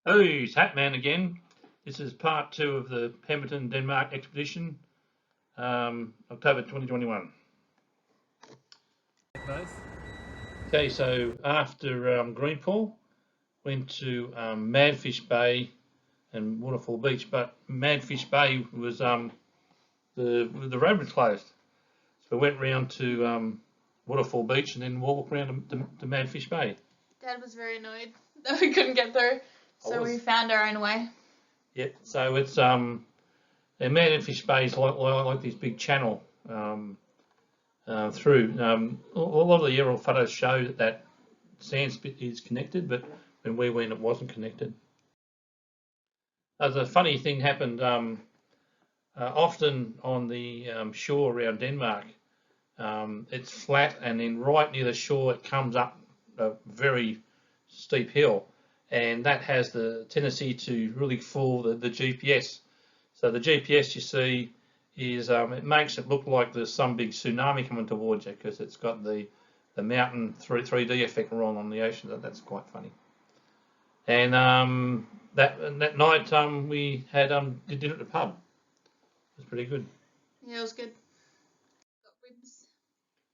Oh, it's Hatman again. This is part 2 of the Pemberton, Denmark expedition, October 2021. Okay, so after Greenpool, went to Madfish Bay and Waterfall Beach, but Madfish Bay was the road was closed, so we went round to Waterfall Beach and then walked around to Madfish Bay. Dad was very annoyed that we couldn't get through, so we found our own way. Yep. So it's Madfish Bay is like this big channel through. A lot of the aerial photos show that sand spit is connected, but when we went, it wasn't connected. The funny thing happened. Often on the shore around Denmark, it's flat, and then right near the shore, it comes up a very steep hill, and that has the tendency to really fool the GPS. So the GPS you see is it makes it look like there's some big tsunami coming towards you because it's got the mountain 3D effect on the ocean. That's quite funny. And that night we had did dinner at the pub. It was pretty good. Yeah, it was good. Got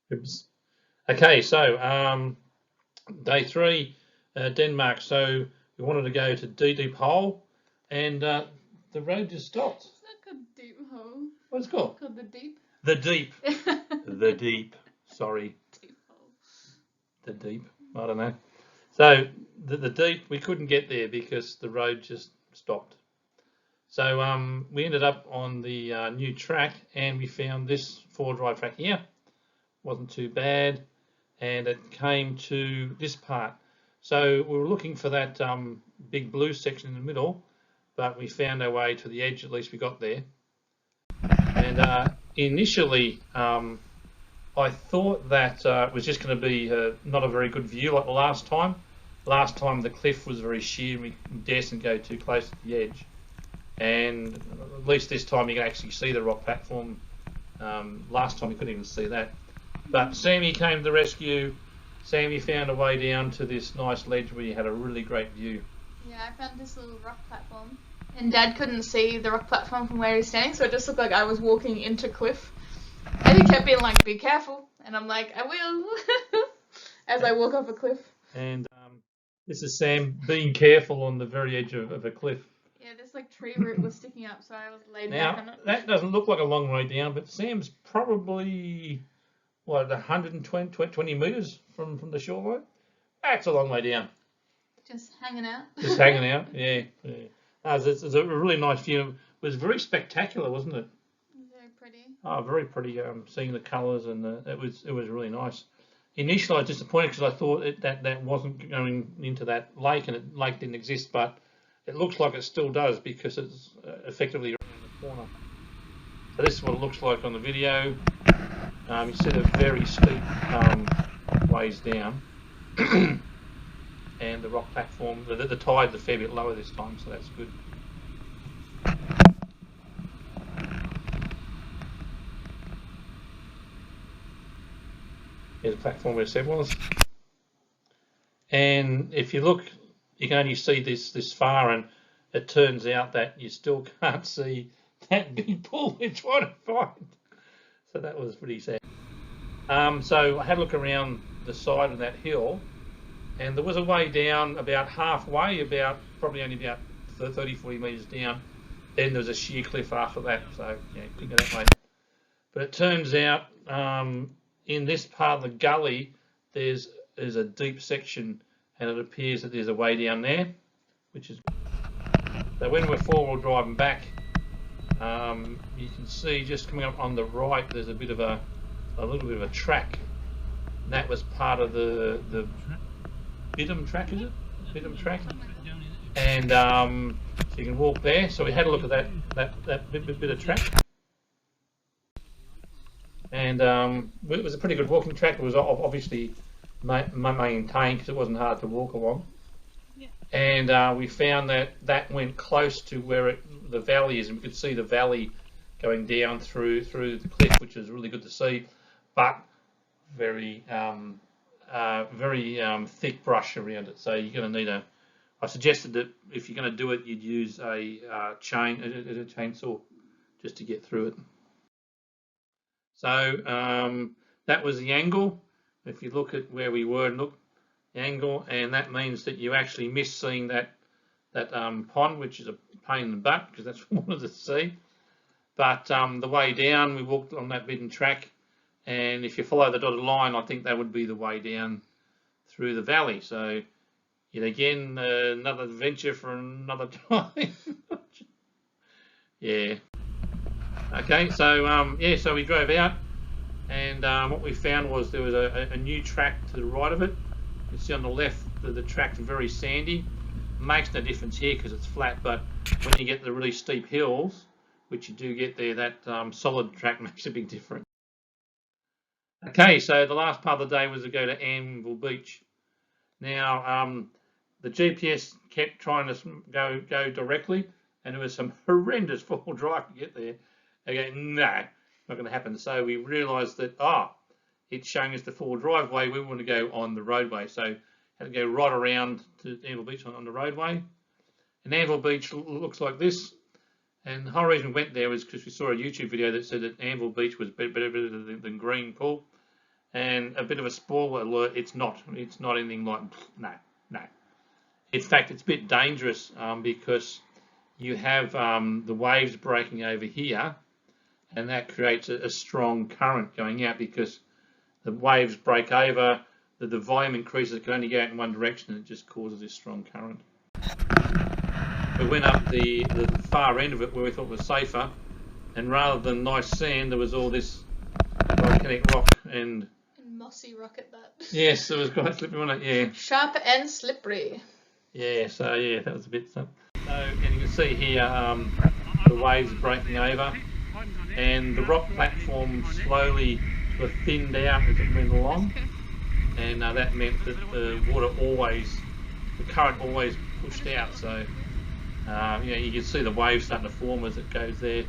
Ribs. Okay, so day 3, Denmark. So we wanted to go to Deep Hole, and the road just stopped. It's not called Deep Hole. What's it called? It's called the Deep. The Deep. The Deep. Sorry. Deep Hole. The Deep. I don't know. So the Deep, we couldn't get there because the road just stopped. So we ended up on the new track, and we found this 4-drive track here. Wasn't too bad, and it came to this part. So we were looking for that big blue section in the middle, but we found our way to the edge. At least we got there. And initially, I thought that it was just going to be not a very good view like the last time. Last time the cliff was very sheer, and we daren't go too close to the edge. And at least this time you can actually see the rock platform. Last time you couldn't even see that. But Sammy came to the rescue. Sammy found a way down to this nice ledge where you had a really great view. Yeah, I found this little rock platform. And Dad couldn't see the rock platform from where he was standing, so it just looked like I was walking into cliff. And he kept being like, "Be careful." And I'm like, "I will," as I walk off a cliff. And this is Sam being careful on the very edge of a cliff. Yeah, this like tree root was sticking up, so I was laid back on it. That doesn't look like a long way down, but Sam's probably, what, 120 metres from the shoreline? That's a long way down. Just hanging out. Just hanging out, yeah. It's a really nice view. It was very spectacular, wasn't it? Very pretty. Oh, very pretty. Seeing the colours, and it was really nice. Initially, I was disappointed because I thought that wasn't going into that lake, and the lake didn't exist, but it looks like it still does because it's effectively around the corner. So this is what it looks like on the video. You see the very steep ways down, and the rock platform. The tide's a fair bit lower this time, so that's good. Here's the platform where Seb was. And if you look, you can only see this far, and it turns out that you still can't see that big pool we're trying to find. So that was pretty sad. So I had a look around the side of that hill, and there was a way down about halfway, probably only about 30-40 metres down. Then there was a sheer cliff after that, so yeah, couldn't go that way. But it turns out in this part of the gully, there's a deep section, and it appears that there's a way down there, which is. So when we're 4-wheel driving back, you can see just coming up on the right, there's a little bit of a track. And that was part of the Bidham track, is it? Bidham track. And so you can walk there. So we had a look at that bit of track. And it was a pretty good walking track. It was obviously maintained because it wasn't hard to walk along. Yeah. And we found that went close to where the valley is, and we could see the valley going down through the cliff, which is really good to see, but very thick brush around it. So you're going to need I suggested that if you're going to do it, you'd use a chainsaw just to get through it. So that was the angle. If you look at where we were, look, the angle, and that means that you actually missed seeing that pond, which is a pain in the butt because that's what we wanted to see. But the way down, we walked on that beaten track, and if you follow the dotted line, I think that would be the way down through the valley. So yet again, another adventure for another time. Yeah. Okay, so yeah, so we drove out, and what we found was there was a new track to the right of it. You can see on the left the track's very sandy. Makes no difference here because it's flat, but when you get the really steep hills, which you do get there, that solid track makes a big difference. Okay, so the last part of the day was to go to Anvil Beach. Now, the GPS kept trying to go directly, and there was some horrendous four-wheel drive to get there. Again, no, not going to happen. So we realised that, it's showing us the four-wheel driveway. We want to go on the roadway. So had to go right around to Anvil Beach on the roadway. And Anvil Beach looks like this. And the whole reason we went there was because we saw a YouTube video that said that Anvil Beach was better than Green Pool. And a bit of a spoiler alert, it's not anything like, no. In fact, it's a bit dangerous because you have the waves breaking over here, and that creates a strong current going out because the waves break over, the volume increases, it can only go out in one direction, and it just causes this strong current. We went up the far end of it where we thought was safer, and rather than nice sand, there was all this volcanic rock and mossy rock at that. Yes, it was quite slippery, wasn't it? Yeah. Sharp and slippery. Yeah, so yeah, that was a bit. So, and you can see here the waves breaking over, and the rock platform slowly sort of thinned out as it went along, and that meant that the current always pushed out. So you can see the waves starting to form as it goes there,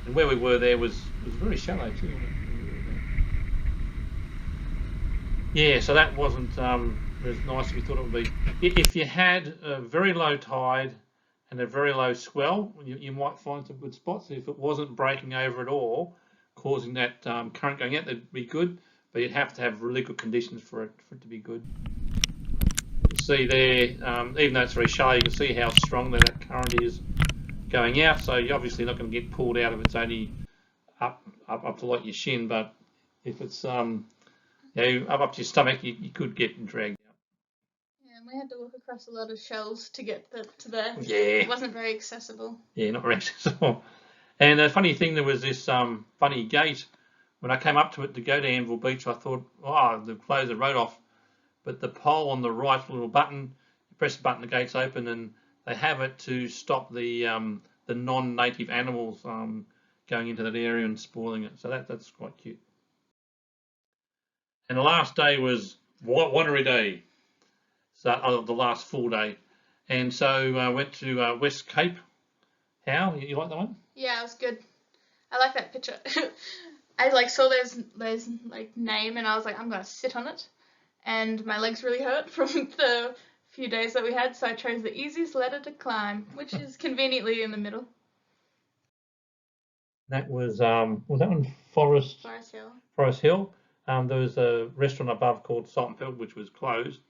and where we were there was very shallow too. Yeah, so that wasn't as nice as we thought it would be. If you had a very low tide and a very low swell, you might find some good spots. If it wasn't breaking over at all, causing that current going out, that'd be good. But you'd have to have really good conditions for it to be good. You see there, even though it's very shallow, you can see how strong that current is going out. So you're obviously not going to get pulled out if it's only up to like your shin. But if it's up to your stomach, you could get dragged out. Yeah, and we had to walk across a lot of shells to get to there. Yeah. It wasn't very accessible. Yeah, not very accessible. And the funny thing, there was this funny gate. When I came up to it to go to Anvil Beach, I thought, they've closed the road off. But the pole on the right, little button, you press the button, the gate's open, and they have it to stop the non-native animals going into that area and spoiling it. So that's quite cute. And the last day was Winery Day, so the last full day. And so I went to West Cape. How? You like that one? Yeah, it was good. I like that picture. I saw there's name, and I was like, I'm gonna sit on it. And my legs really hurt from the few days that we had, so I chose the easiest ladder to climb, which is conveniently in the middle. That was that one Forest Hill. Forest Hill. There was a restaurant above called Salt and Pepper, which was closed,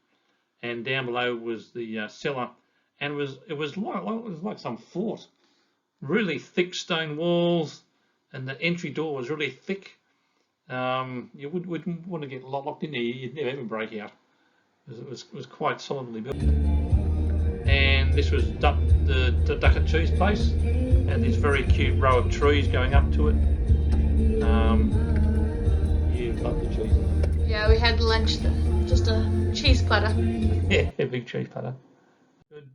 and down below was the cellar, and it was like some fort, really thick stone walls, and the entry door was really thick. You wouldn't want to get locked in there. You'd never even break out. It was quite solidly built. And this was the duck and cheese place, and this very cute row of trees going up to it. You love the cheese. Yeah, we had lunch, just a cheese platter. Yeah, a big cheese platter. Good.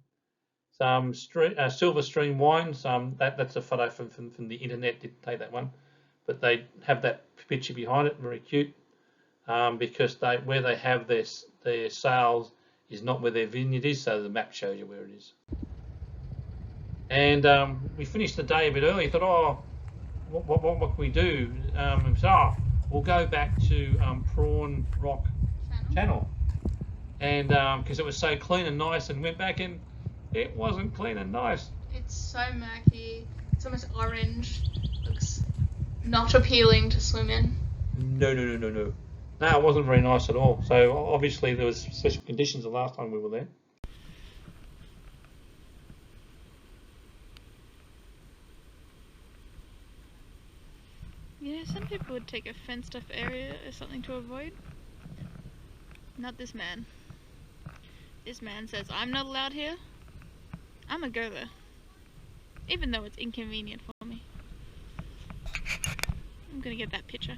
Some Silver Stream wines. That's a photo from the internet. Didn't take that one, but they have that picture behind it. Very cute. Because where they have their sales is not where their vineyard is, so the map shows you where it is. And we finished the day a bit early. Thought, what can we do? We'll go back to Prawn Rock Channel, and because it was so clean and nice, and went back, and It wasn't clean and nice. It's so murky. It's almost orange. Looks not appealing to swim in. No. No, it wasn't very nice at all. So obviously there was special conditions the last time we were there. You know, some people would take a fenced off area as something to avoid. Not this man. This man says, I'm not allowed here. I'm gonna go there. Even though it's inconvenient for me. I'm gonna get that picture.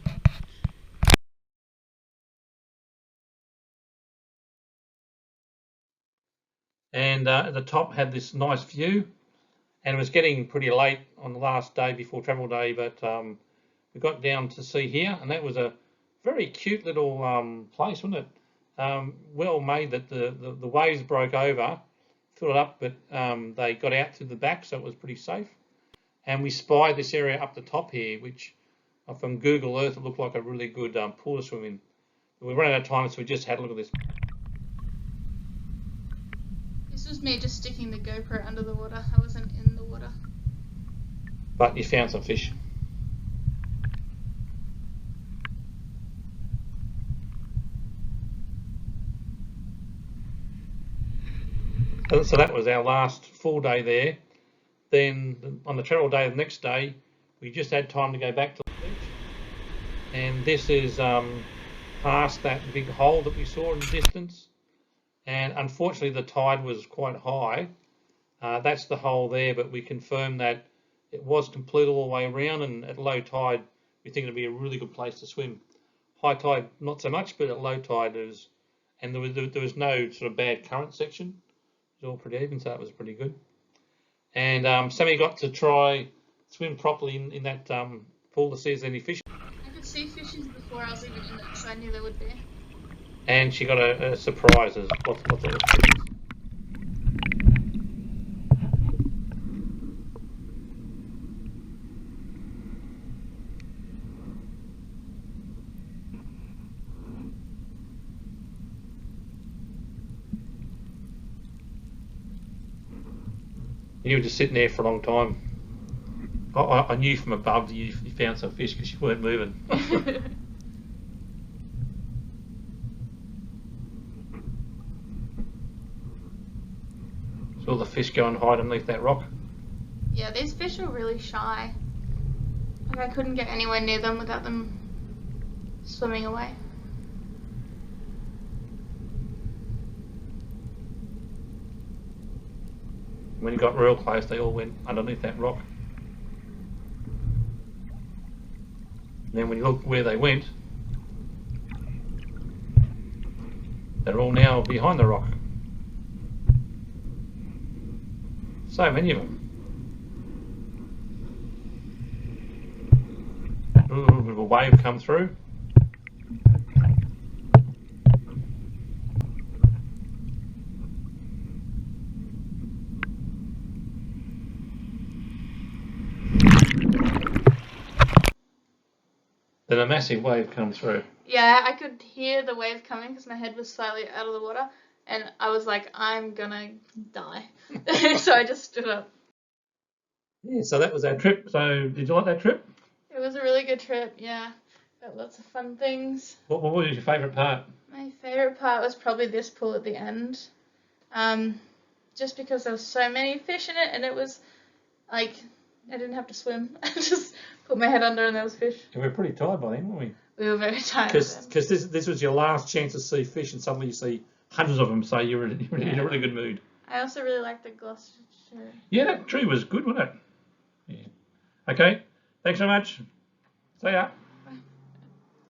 And the top had this nice view, and it was getting pretty late on the last day before travel day, but we got down to see here, and that was a very cute little place, wasn't it? Well made that the waves broke over, filled it up, but they got out to the back, so it was pretty safe. And we spied this area up the top here, which from Google Earth it looked like a really good pool to swim in. We ran out of time, so we just had a look at this. This was me just sticking the GoPro under the water. I wasn't in the water. But you found some fish. So that was our last full day there. Then on the travel day, the next day, we just had time to go back to the beach. And this is past that big hole that we saw in the distance. And unfortunately, the tide was quite high. That's the hole there, but we confirmed that it was complete all the way around, and at low tide, we think it'd be a really good place to swim. High tide, not so much, but at low tide, and there was no sort of bad current section. It was all pretty even, so that was pretty good. And Sammy got to try swim properly in that pool to see if there's any fish. I could see fishes before I was even in it, so I knew there would be. And she got a surprise. There's lots of fishes. You were just sitting there for a long time. I knew from above that you found some fish because you weren't moving. So all the fish go and hide underneath that rock. Yeah, these fish are really shy. Like I couldn't get anywhere near them without them swimming away. When you got real close, they all went underneath that rock. And then when you look where they went, they're all now behind the rock. So many of them. A little bit of a wave come through. Then a massive wave comes through. Yeah, I could hear the wave coming because my head was slightly out of the water, and I was like, I'm gonna die. So I just stood up. Yeah, so that was our trip. So did you like that trip? It was a really good trip, yeah. Got lots of fun things. What was your favourite part? My favourite part was probably this pool at the end. Just because there was so many fish in it, and it was like I didn't have to swim. I just put my head under and there was fish. And we were pretty tired by then, weren't we? We were very tired. Because this was your last chance to see fish, and suddenly you see hundreds of them, so you're in a really good mood. I also really liked the Gloucester. Yeah, that tree was good, wasn't it? Yeah. Okay, thanks so much. See ya.